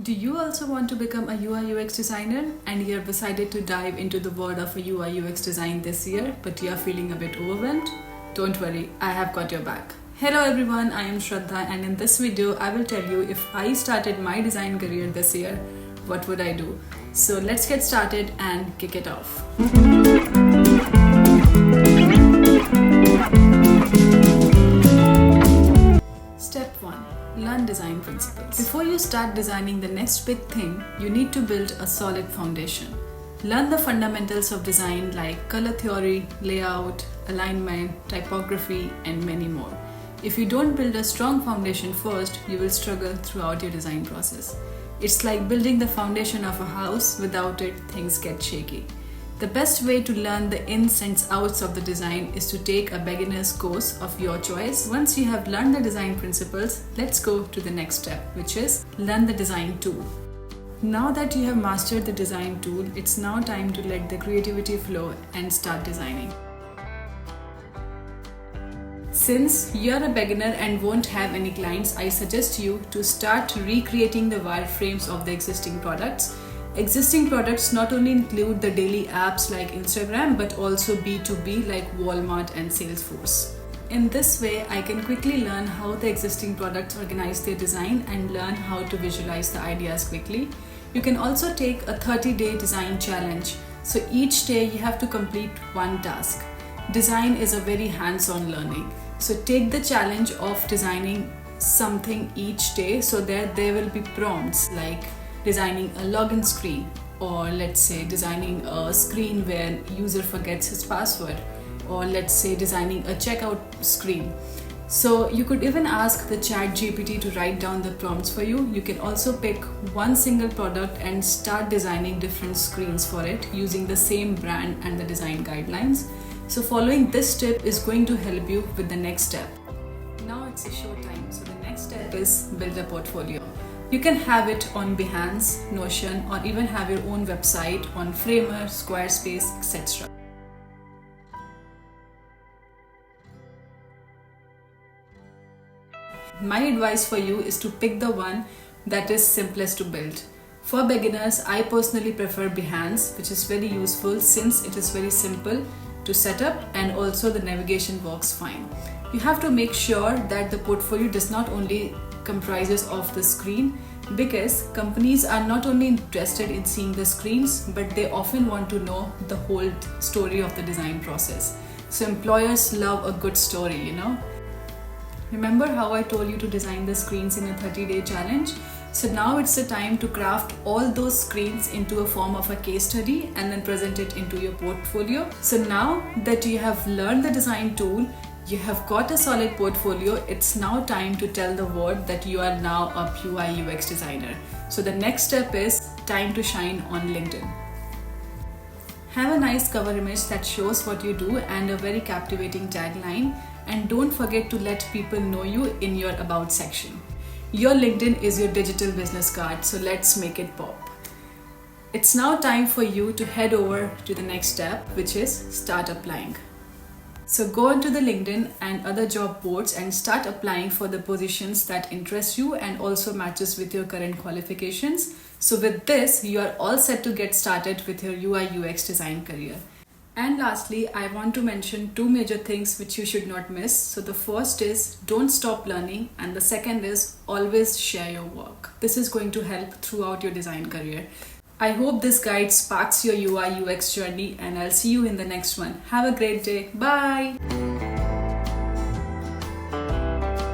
Do you also want to become a UI UX designer and you have decided to dive into the world of a UI UX design this year, but you are feeling a bit overwhelmed? Don't worry, I have got your back. Hello everyone, I am Shraddha, and in this video I will tell you if I started my design career this year, what would I do? So let's get started and kick it off. Step 1. Learn design principles. Before you start designing the next big thing, you need to build a solid foundation. Learn the fundamentals of design like color theory, layout, alignment, typography, and many more. If you don't build a strong foundation first, you will struggle throughout your design process. It's like building the foundation of a house. Without it, things get shaky. The best way to learn the ins and outs of the design is to take a beginner's course of your choice. Once you have learned the design principles, let's go to the next step, which is learn the design tool. Now that you have mastered the design tool, it's now time to let the creativity flow and start designing. Since you are a beginner and won't have any clients, I suggest you to start recreating the wireframes of the existing products. Existing products not only include the daily apps like Instagram, but also B2B like Walmart and Salesforce. In this way, I can quickly learn how the existing products organize their design and learn how to visualize the ideas quickly. You can also take a 30-day design challenge. So each day you have to complete one task. Design is a very hands-on learning. So take the challenge of designing something each day so that there will be prompts like designing a login screen, or let's say designing a screen where user forgets his password, or let's say designing a checkout screen. So you could even ask the ChatGPT to write down the prompts for you. You can also pick one single product and start designing different screens for it using the same brand and the design guidelines. So following this tip is going to help you with the next step. Now it's a show time. So the next step is build a portfolio. You can have it on Behance, Notion, or even have your own website on Framer, Squarespace, etc. My advice for you is to pick the one that is simplest to build. For beginners, I personally prefer Behance, which is very useful since it is very simple to set up and also the navigation works fine. You have to make sure that the portfolio does not only comprises of the screen, because companies are not only interested in seeing the screens, but they often want to know the whole story of the design process. So employers love a good story, you know. Remember how I told you to design the screens in a 30-day challenge? So now it's the time to craft all those screens into a form of a case study and then present it into your portfolio. So now that you have learned the design tool, you have got a solid portfolio, it's now time to tell the world that you are now a UI UX designer. So the next step is time to shine on LinkedIn. Have a nice cover image that shows what you do and a very captivating tagline. And don't forget to let people know you in your About section. Your LinkedIn is your digital business card, so let's make it pop. It's now time for you to head over to the next step, which is start applying. So go onto the LinkedIn and other job boards and start applying for the positions that interest you and also matches with your current qualifications. So with this, you are all set to get started with your UI UX design career. And lastly, I want to mention two major things which you should not miss. So the first is don't stop learning, and the second is always share your work. This is going to help throughout your design career. I hope this guide sparks your UI UX journey, and I'll see you in the next one. Have a great day. Bye.